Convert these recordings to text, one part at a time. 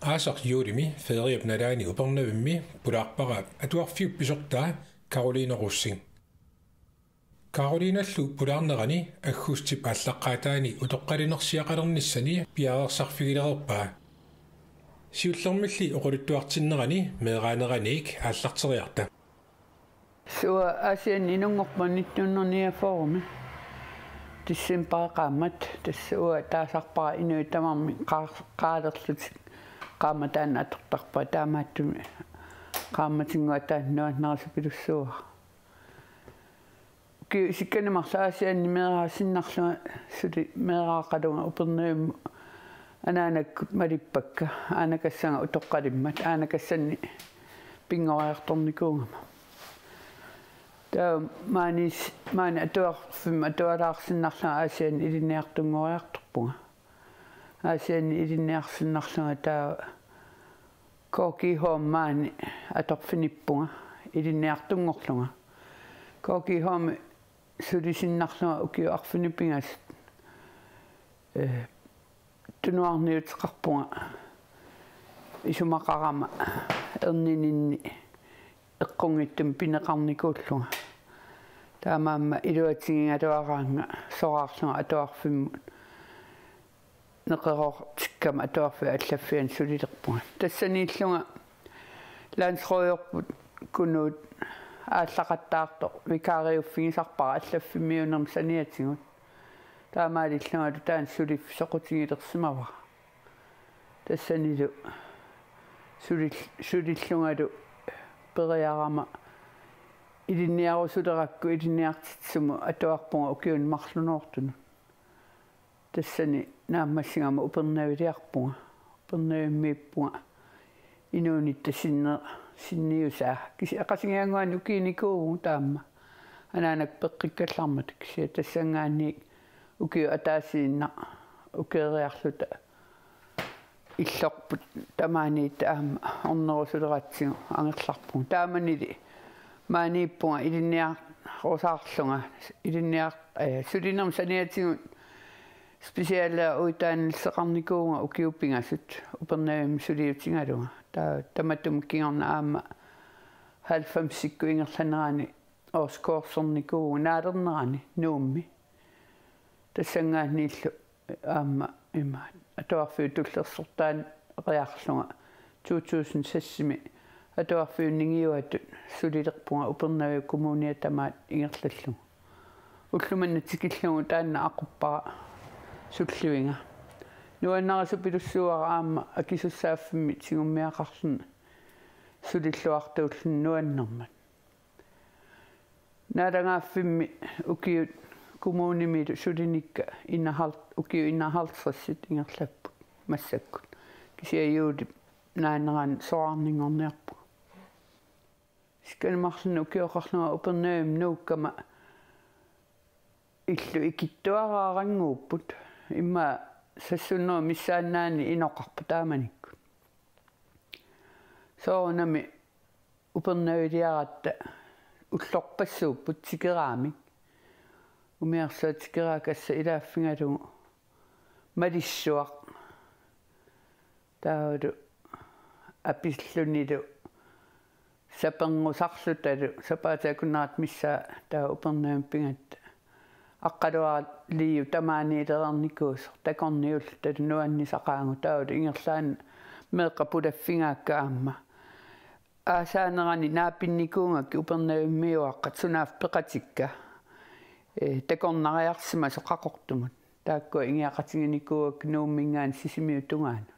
Aasaq juulimi feriapnalaani upernavimmi pulaarparaap atuarfiup pisortaa Karoliina Russing. Karoliinallu pulaarnerani agguustip allaqqaataani utoqqalinersiaqalernisani piarersarfigilererpaa. Siullermilli oquluttuartinnerani meeraaneraniik aallarteriarta. Sua asian inungorpanittunnerniaforumi. Tissimparaqaammat tassua taasarpara inuitamarmi qaalerlut qaamataan atortarpa taamaattumi qaammatinguataannuarnerasupilussuuqa. Ki sikkanemarla asianni meeraasinnerlunga suli meeraaqalunga uperniummu anaanakkut malippakka aanakassanga utoqqalimmat aanakassanni pingoriartornikuungama. Maani atualaarsinnerlunga asianni iliniartungoriartorpunga. Asianni iliniarsinnerlunga taa koki hommaani atorfinippunga iliniartungorlunga. Koki homme sulisinnerlunga ukiu arfinipingas tunuarniutqarpunga isumaqarama ernininni eqqungittum pineqarnikuullunga. Taamaamma iluatingingaluaraanga soraarlunga atuarfimmut neqeror tikkama atuarfi allaffian sulilerpunga. Tassaniillunga landsroyorput kunuut ааллақаттаарто викаариуффигисарпара аллаффимиунерм саниатигут таамаалиллунгалу таан сулиф соқутигилерсимава тассанилу сулиллунгалу периарама илинниарусулеракку илинниартитсуму атуарпунга укиун марлуноортуну тассани нааммассигама упернавилиарпунга упернавиммииппунга инуунит тассиннер sinniusaa kisi aqasingianguan ukiinikuugu taamma anaanak peqqikkallarmat kisi tassangaanni ukiu ataasiinna ukeeriarluta illorput tamaani taamma ornerusuleratsigu angerlarpun taamanili maaniippunga ilinniar rosaarlunga ilinniar sulinerm saniatigut spesiaala uitaanilseqarnikuunga ukiupingasut upernavim suliutingalunga tamatum kiorna aama 90 ingerlanerani oskoorsornikuugu naalernerani nuummi tassangaanniillu aama ima atuarfiutullersortaan riarlunga 2006 atuarfiunningiuatut sulilerpunga upernavi kommunia tamaat ingerlallu ullumanna tikillungu taanna aquppara sulluinga nuannarasupilussuara aama akisussaaffimmi tigummiaqarluna sulilluartuullun nuannermat naalangaaffimmi ukiut kommunimilu sulinikka ukiu innahaltrassit ingerlapput massakkut kisiajuuli naaneran soarningorniarpu sikkalmarluna ukioqarlunga upernavim nuukkama illu ikittuaraaranguupput imma sassunno missaannaani inoqarpa taamanikku soonami upernaviliaratta ullorpassuupput tikeraamik umiarsaa tikeraakassa ilaaffingalugu malissuaq taulu apillunilu saperngusarlutalu sapaatakunnarat missaa taa upernavim pingatta аққалуара лиу тамааниилерникуус такорниул талунуаннисақаангу таулу ингерлаан меэққапулаффингаакка аама аасаанерани наапинникуungakki упернавиммиуаққат сунаав пеқатикка такорнариарсима соқақортумут таакку ингиақатингиникууак нууммингаан сисимиутунгаана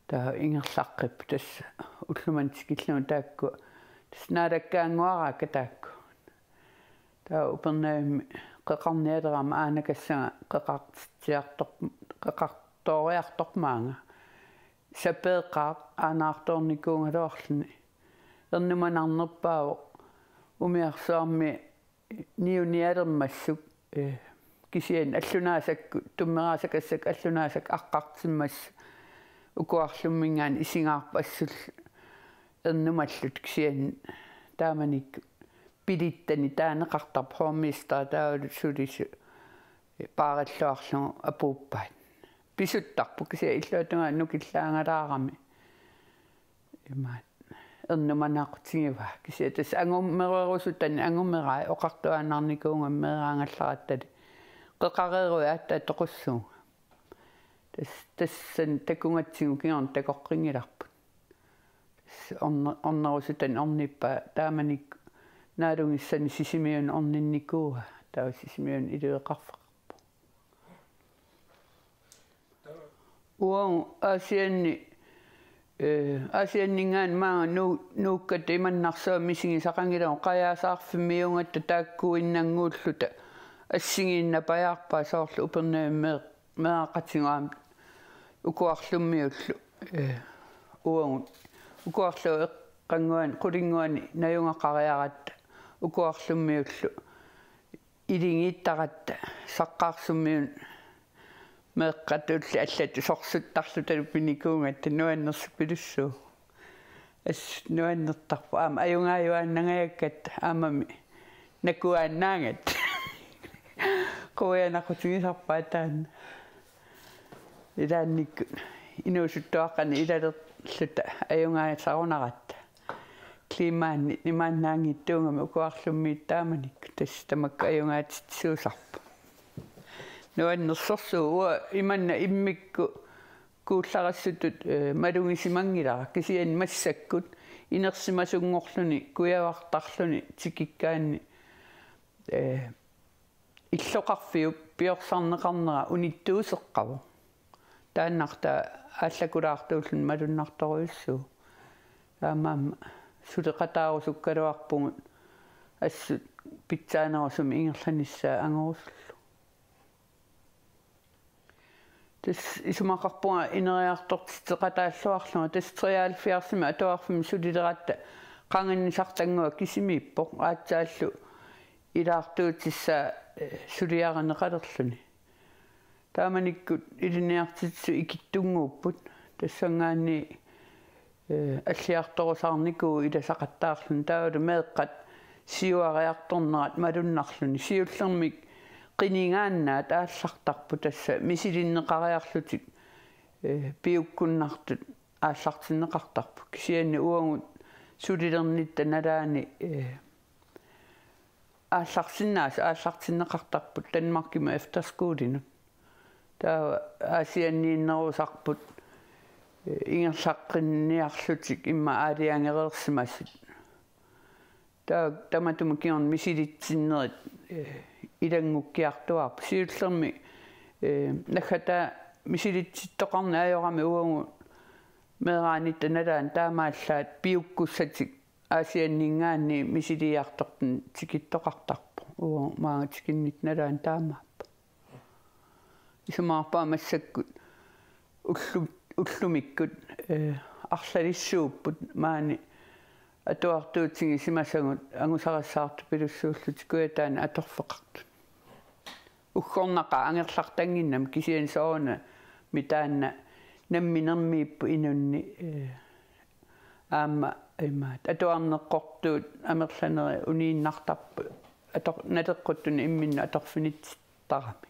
таа ингерлаққип тас уллумантикиллума таакку таснaalakkaanguaraакка таакку таа упернавимми қеқарниалерама аанакассага қеқарториартормаанга сапеэққаа аанаарторникуунгалуарлуни ернуманарнерпаавоқ умиарсуарми ниуниалермассук кисиан аллунаасакку туммераасакассак аллунаасак аққартиммас укуарлуммингаан исингаарпа ассул ернумаллут кисиан тааманикку пилиттани таанеқартарп хооммистаа таалу сулису паараллуарлугу апууппаат pisuttarpu kisia illuatunga nukillaangalаарami imaat ernumanaqutigiva kisia tas angummererusutan angummerai oqartuaanarnikuungammeeraangallaratali qeqareerui aatta toqussuunga tassan takungatsigu kiorn takoqqingilarput ornerusutan ornippa taamanik naalungissani sisimiun orninnikkuuga taa sisimiun ilueqarfaqarpu uang asianningaan maa nuukkat imannarsaa misingisaqangilao qayasaarfimmiungatta taakkuinnanguulluta ассигииннапаяарпаа соорлу упернеэммеэ меақатсигуаам укуарлуммиуллу уангут укуарлу эққангуан қулингуани наюнгақариаратта укуарлуммиуллу илингииттаратта саққаарсуммиун меққатулли аллату сорсуттарлуталу пиникуунгатта нуаннерсу пилуссуу ас нуаннертарпа аама аюнгааюааннагаяккат аамами накуааннаангат коянақутигисарпаа таан илаанникку инуусуттуаққани илалерлута аюнгаасарунератта климаанни нимааннаангиттуунгами укуарлуммииттааманикку тас тамакка аюнгаатитсуусарпа нуаннерсорсуу уа иманна иммикку куулларассутут малунгисимангилара кисиан массаккут инерсимасунгорлуни куявартарлуни тикиккаанни иллоқарфиу пиорсарнеқарнера униттуусеққаву тааннарта ааллакулаартууллун малуннарторуйуссуу таамаама сулеқатаарусуккалуарпугут ассут питсаанерусуми ингерланиссаа ангорусуллу тас исумақарпуга инериартортитеқатааллуарлуга тас 73 атуарфими сулилератта қанганнисартангуа кисимииппоқ аатсааллу илаартуутисса сулиаранеқалерлуни тааманиккут илиниартитсу икиттунгууппут тассангаани аллиарторусаарникуу иласақаттаарлун таалу меэққат сиуариарторнерат малуннарлуни сиуллермик qinigaannaat aallartarpu tassa misilиннеқариарлутик пиуккуннартут ааллартиннеқартарпу кисианни уангут сулилернитта налаани ааллартиннеқартарпут танмаркима эфтерскуулинут таа асианнииннерусарпут ингерлаққинниарлутик имма аалиангерерсимассут таа таматума киорн мисилитсиннерит илангуккиартуарпу сиуллерми нахата мисилитситтоқарна аёрами уангу мераанитта налаан таамааллаат пиуккуссатик асианнингаанни мисилиартортун тикиттоқартарпу уа маатикиннит налаан таамааппа исумаарпаа массаккут уллумиккут арлалиссууппут маани атуартуутсиги симасагут ангусарассаарту пилуссууллут куятаана аторфеқартут уггорнақа ангерлартангиннам кисиан соона митаанна намминермииппу инунни аама имаат атуарнеққортуут амерланери унииннартарпу атор натеққуттуни имминна аторфиниттарами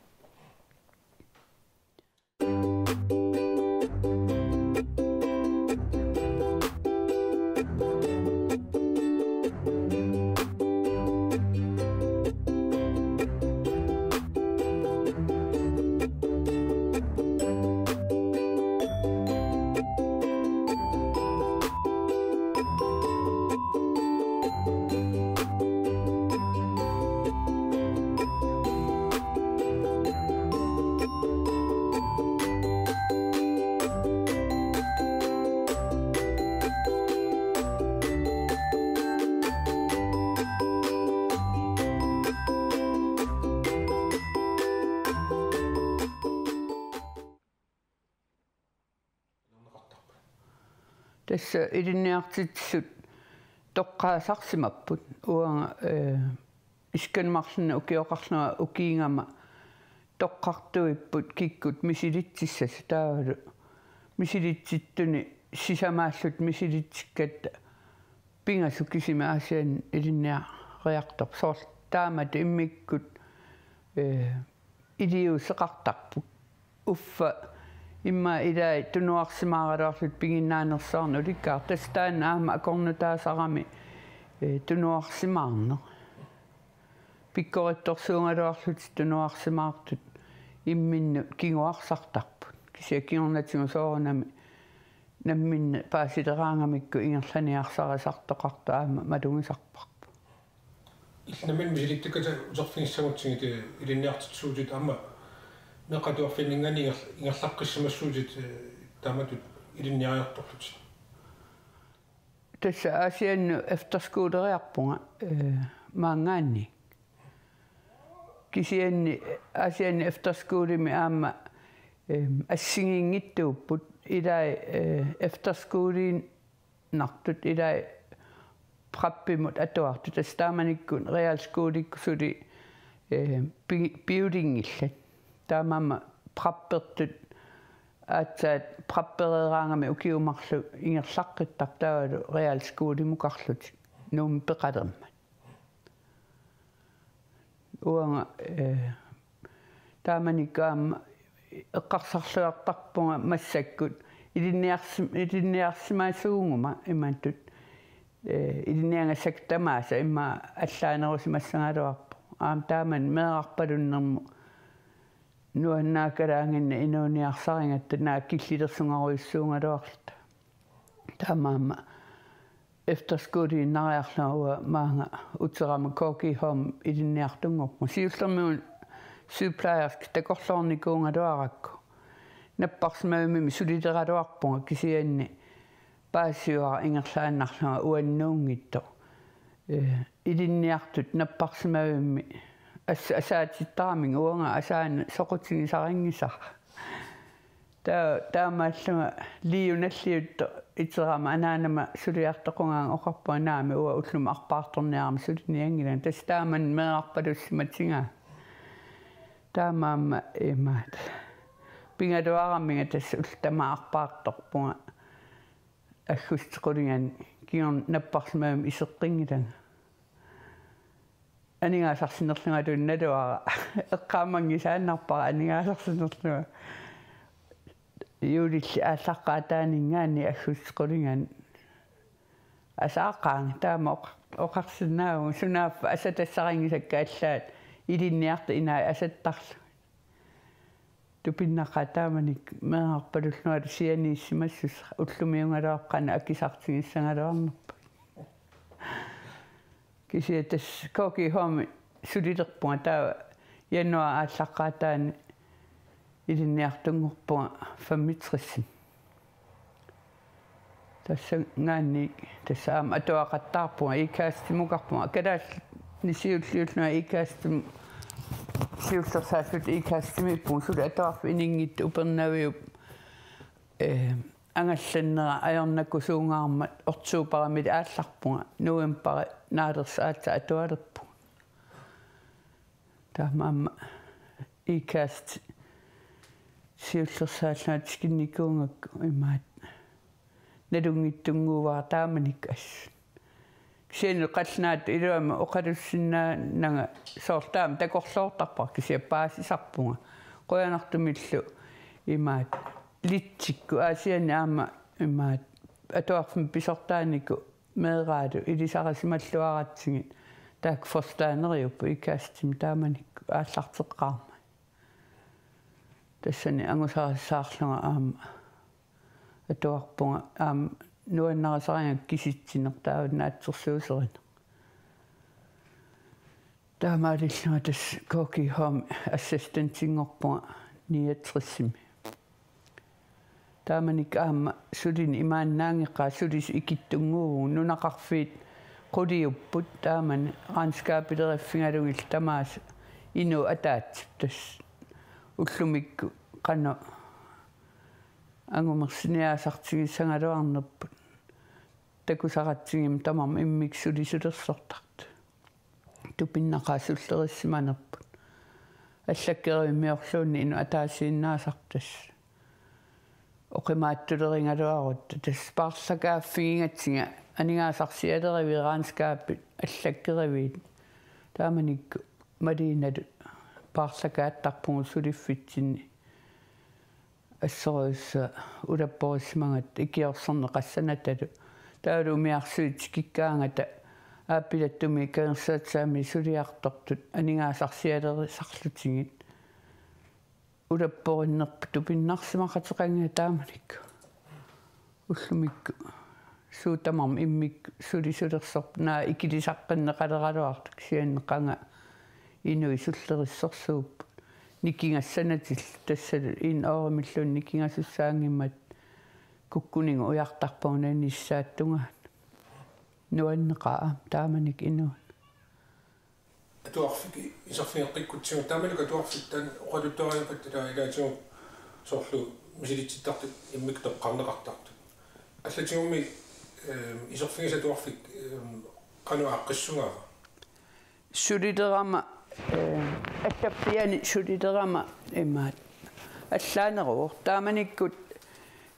тасса илинниартитсут тоққаасарсимаппут уанга исканмарлуна укиоқарлуга укиингама тоққартуиппут киккут мисилитсиссас таавалу мисилитситтуни сисамааллут мисилитсиккатта пингасу кисима асиан илинниариарторп соорл таамат иммиккут илиусеқартарпут уффа имма илаа тунуарсимаагалуарлут пигиннааnersaarnu ликкаар тастаана аама акорнутаасарами тунуарсимаарнер пиккоритторсуунгалуарлут тунуарсимаартут имминну кигуарсартарпут кися кигорнатигу соорунами намминна паасилераангамикку ингерланиарсарисартоқарта аама малугисарпарпу иллнамин мисилиттаката усерфингиссагутсигит илинниартитсуутит аама меқатуарфиннингани ингерлаққиссамассуутит тааматут илинниариарторлут тасса асианну эфтерскуулериарпунга маангаанни кисианни асианни эфтерскуулими аама ассигингиттууппут илай эфтерскуулин нартут илай праппимут атуарту тастааманиккун реалскууликкусули билдингиллат таамама праппертут аатсаат прапперераангами укиумарлу ингерлаққиттар таавалу реалскуулимукарлут нуум пеқалерма уанга тааманикаама эққарсарлуартарпунга массаккут илинниарсимаасуугума имаантут илинниангассактамааса имма аллаанеруси массангалуарпу аам тааман меэқарпалуннэрму нуаннаакалаангинна инууниарсарингатта нааккиллилерсунгаруиссуунгалуарлута таамаама эфтерскуулииннариарлауа маанга утерама коки хом илинниартунгорпу сиуллермиун suppliers такорлоорникуунгалуаракку наппарсмаумими сулилералуарпунга кисианни паасиуара ингерлааннарлуга уаннуунгитто илинниартут наппарсмаумми асаатиттарамин уанга асаана соқутсигисарингисар таамааллуга лиуналлиутто итерама анаанама сулиартоқунгаан оқарпуанаами уа уллума арпаарторниарами сулиниангилан тастааман меэқарпалуссиматингаа таамаама имаат пингалуараммига тасс ултамаарпаарторпунга аггустеқулиган киорн наппарсмаам исеққингилан анигаасарсинерлунгалуунналуара эққаамангисааннарпара анигаасарсинерлуга юулилли ааллаққаатаанингаани аггустеқулиган асааққаан таама оқарсинаагу сунааффа асатассарингисакка аллаат илинниарта инаа асаттарлу тупиннаqa тааманик меэқарпалуллуга сианииссимассус уллумиунгалуаққана акисартигиссангалуарнерпа кисиатас коки хоми сулилерпунга таа януа ааллаққаатаани илинниартунгорпунга фаммитрисси тассангаанни тассаама атуақаттаарпунга икаастимукарпунга калаас нисиуллиуллуа икаастим сиуллерсаассут икаастимиппун сула атуарф инингит упернавиуп ангалланнера аёрнаккусуунгаармат ортуупарамит аалларпунга нуемпара наалерс аатса атуалерпу таамаама икааст сиуллерсааллаат скинникуунгакку имаат налунгиттунгууваа тааманик ас кисиану қаллнаат илуама оқалуссиннаанага соортаам такорлоортарпар кисиаппаасисарпунга қоянартумиллу имаат литсикку аасиани аама имаат атуарфм писортаанику меэраалу илисарасималлуаратсигит таак форстаанериуппу икаастим тааманик ааллартеққарма тассани ангусарассаарлунга аама атуарпунга аама нуаннарасарингак киситсинертаават наатсерсуусерин таамаалиллуга тас коки хом ассистентингорпунга ниатриссими тааманик аама сулин имааннаангеқаа сулис икиттунгууву нунақарфиит қулиуппут таамани ранскаапилериффингалугил тамаас ину атаатсип тас уллумикку қано ангумерсиниаасартигиссангалуарнерпут такусаратсигим тамам иммиксулисулерсортарт тупиннақаасуллериссиманерпут аллаккеримиорлуунни ину атаасииннаасартас оқимааттулерингалуарут тас парлакааффигингатсига анигаасарсиалеривираанскааппит аллаккеривиит тааманик малииналу парлакааттарпугу сулиффитсинни ассоруисса улаппорисмагат икиорсорнеқассанаталу таалу умиарсуит киккаангата ааппилаттуми каерсаатсаами сулиартортут анингаасарсиалерисарлутигит улаппориннерпу тупиннарсимақатеқанга тааманикку уллумикку суутамарм иммик сулисулерсорп наа икилисаққиннеқалералуартак сианнеқанга инуи суллериссорсууп никингассанатил тассалу ин оормиллун никингассаангиммат куккунингу уяртарпуна ниссааттунгаат нуаннеқаа тааманик инуун атуарфики исарфингеққиккутсима таамалука туарфиттан оқалутториапаттала илаатиу сорлу мисилитситтартут иммик тоққарнеқартартут аллатигуми исарфингиса туарфик кануаққиссугаа сулидерама ассаппиани сулидерама имаат аллаанеруор тааманиккут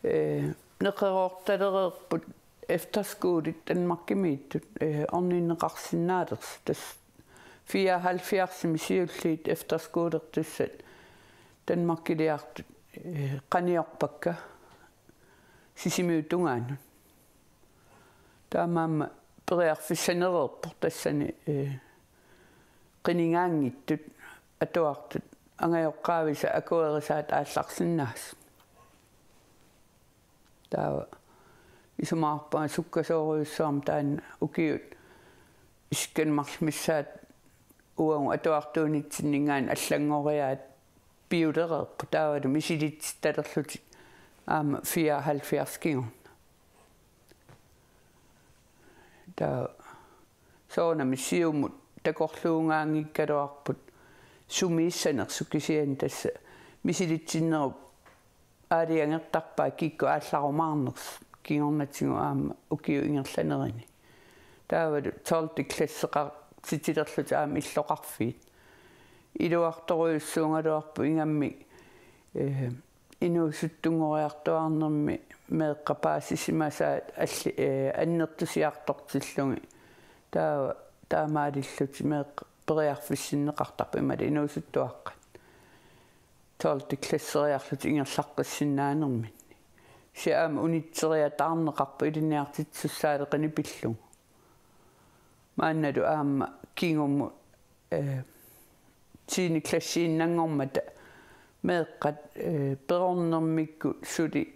неқероорталереерпут efterskoolit Danmarkimiittut orniinneqarsinnaalers tas 74 misiulliit efterskoolertussat Danmarkiliartut qaniorpakka sisimiutungaanut taamaamma periarfissanereerpor tassani qiningaangittut atuartut angajoqqaavisa akuerisaat aallarsinnaas taa исумаарпаа суккасооруйуссаам таан укиут исканмарлмиссаат уангу атуартуунитсиннингаан аллангориаат пиулереерпу таавалу мисилитситалерлути аама 74 кигун таа соона мисиумут такорлуунгаангиккалуарпут сумииссанерсуккисиан тасса мисилитсиннеру аалиангертарпаа кикку аалларумаарнерс кигорнатсигу аама укиу ингерланерини таавалу толти классеқар ситилерлут аама иллоқарфиит илуарторуйуссуунгалуарпу ингамми инуусуттунгориартуарнерми меэққапаасисимасаат алли аннертусиартортиллуги таамаалиллути меэққ периарфиссиннеқартарпу имали инуусуттуаққат толти классериарлут ингерлаққиссиннаанерми сиам унитсериатаарнеқарпу илинниартитсуссаалеқани пиллу маанналу аама кингумму тини классииннангормата меэққат перорнермикку сули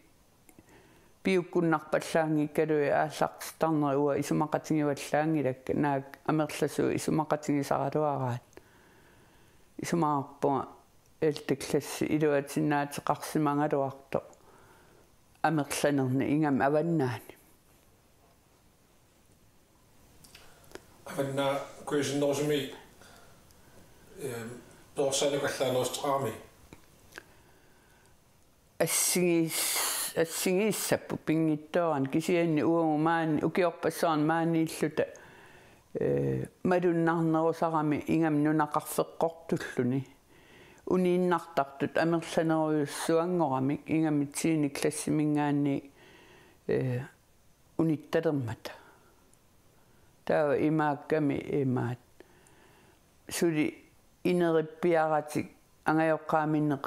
пиуккуннарпаллаанги калуи ааллартарнери уа исумақатингиваллаангилакка наак амерласу исумақатигисаралуараат исумаарпуга элтекласси илуатиннаатеқарсимангалуарто амерланерни ингам аваннаани аванна куисиннерусуми торсалукаллаанерустраами ассигииссаппу пингитторан кисианни уангумаани укиорпассаан мааниллута малуннарнерусарами ингам нунақарфеққортуллуни унииннартартут амерланеруйуссуангорамик ингамитсиини классимингаани унитталермата таа имаакками имаат сули инериппиаратик ангайоққааминне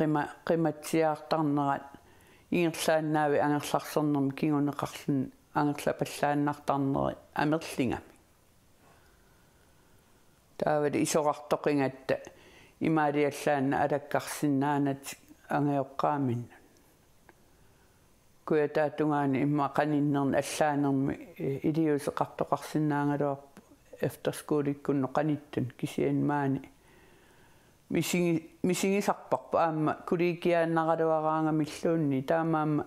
қиматсиаартарнерат ингерлааннаави ангерларсернерми кигунеқарлун ангерлапаллааннартарнери амерлингами таавали исоқартоқингатта имаалиаллаанна алаккарсиннаанат ангайоққаамин куятаатунгаани иммақаниннерни аллаанерми илиусеқартоқарсиннаангалуарпу эфтерскууликкунно қаниттун кисианмаани мисигисарпарпу аама куликиааннаралуараангамиллуунни таамаама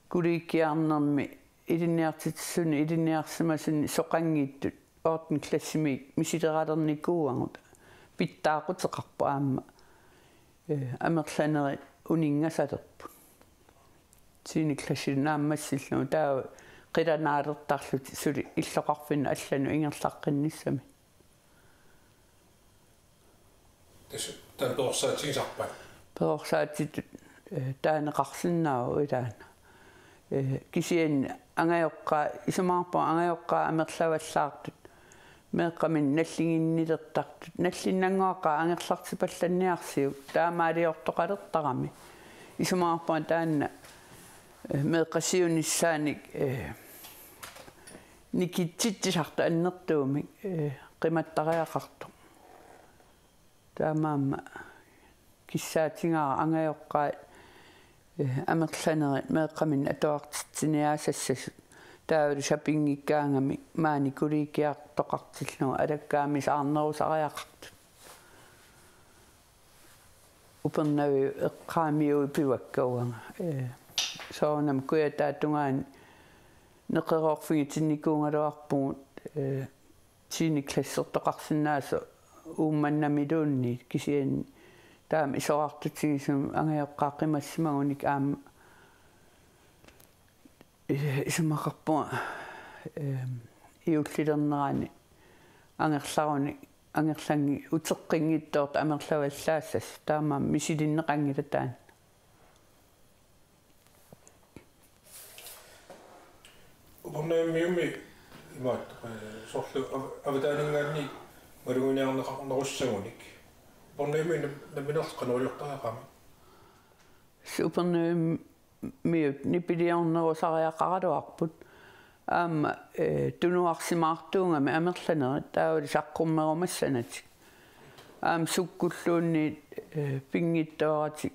куликиаарнерми илинниартитсуни илинниарсимасуни соқангиттут оортен классимик мисилералерникууангут питтаақутеқарпу аама амерланери унингасалерпу сини классинааммассиллу таа қиланаалертарлут сули иллоқарфин аллану ингерлаққинниссами тэс танторсаатигисарпа перорсаатит таанеқарсиннаау илаана кисиан ангайоққа исумаарпа ангайоққа амерлаваллаартут меэққамин наллигиннилертартут наллиннангуаққа ангерлартипалланниарсиу таамаалиортоқалертарами исумаарпаа таанна меэққасиунissaаник никитситсисарта аннертуумик қиматтариақарту таамаама киссаатингаа ангайоққаа амерланерит меэққамин атуартитсиниаасассасут таавали шапингиккаангами маани куликиартоқартиллуга алаккаами саарнерусариақартут упернави эққаамиуи пиваккауга соонам куятаатунгаани неқероорфигитинникуунгалуарпугут тиниклассертоқарсинаасо уумманнамилуунни кисиани таам исоартутигисум ангайоққаақимассимагуник аама исумақарпуа иуллилернерани ангерларуни ангерланги утеққингиттоорт амерлаваллаассас таамаам мисилиннеқангилатаан Upornaammiumi imaat sorlu avataaninggaanni maluguniarneqarnerussagуник upornaammi naminerqanuliortaqaqami supernaammiut nipiliarnerusariaqaraluarput аама тунуарсимаартуунгами амерланери таавали саққуммеруmassanatik аам суккуллуунни пингитторатик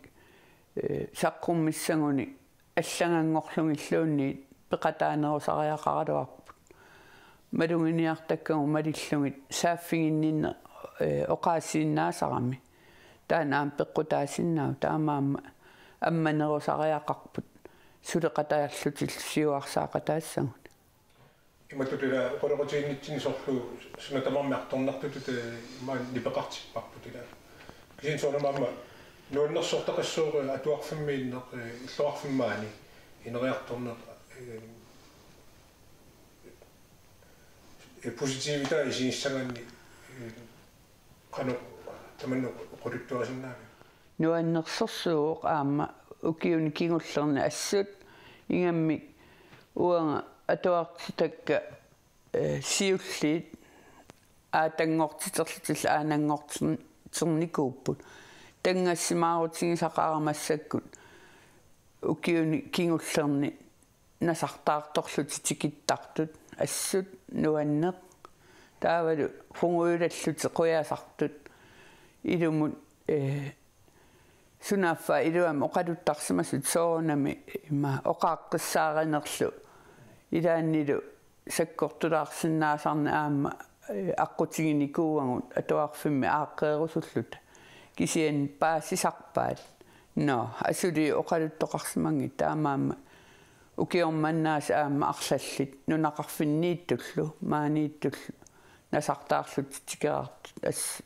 саққуммиссагуни аллагангорлунгиллуунни пеқатаанерусариақаралуарпут малунгиниартаккагу малиллугит сааффигиннинне оқаасииннаасарами таанаам пеққутаасиннау таамаама амманерусариақарпут сулеқатааллутил сиуарсаақатаассагут иматутила qoloqutiinnittini sorlu sunatamarmiartornartutut imaan nipеқартиппарпутила кисин соонамаама нуаннерсортақассуури атуарфиммииннеқ иллуарфиммаани инериарторнеқ positiivita isinissanganni qanu tamannu quluttuasinnaami nuannersorsuuq aama ukiuni kingullerni assut ingammi uanga atuartitakka siulliit aatangortiterlitil aanangorternikuupput tangassimaarutigisaqaaramassakкут ukiuni kingullerni nasartaartorluti tikittartut assut nuanneq taavalu funguulalluti quyaasartut ilumut sunaffa iluam oqaluttarsimasut soonami ima oqaaqqissaarenerlu ilaannilu sakkortulaarsinnaasarni aama аққутигиникууангут атуарфимми ааққеерусуллут кисиан паассисарпаат но асули оқалуттоқарсиманги таамаама укиорманнаас аама арлаллит нунақарфиннииттуллу maaнииттуллу насартаарлут тикерарт ас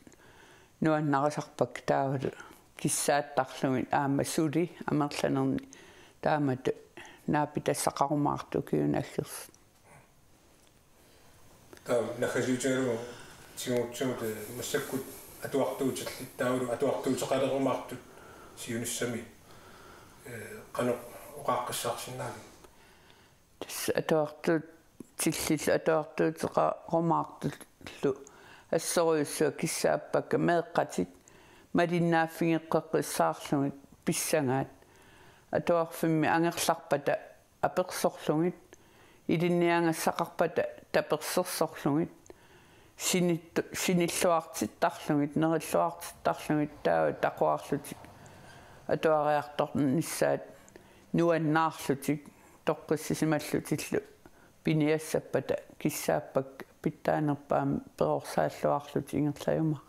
нуаннарисарпак таавалу киссааттарлугит аама сули амерланерни таамат наапи тассақарумаарту киунааллерс таа нахажуутэру тиуутсуут массаккут атуартуутерлит таавалу атуартуутеқалерумаартут сиунissami qanu oqaaqqissаарsinnaagi тас атуартуут тиллил атуартуутеқарумаартуллу ассоруйуссуа киссааппакка меэққатит малиннааффигеққеққиссаарлугит писсангаат атуарфимми ангерларпата аперсорлугит илинниангассақарпата таперсерсорлугит синиллуартиттарлугит нериллуартиттарлугит таава тақуарлутик атуариарторнissaат нуаннаарлутик тоққиссисималлутиллу пиниассаппата киссааппак питтаанерпаам перорсааллуарлут ингерлаюма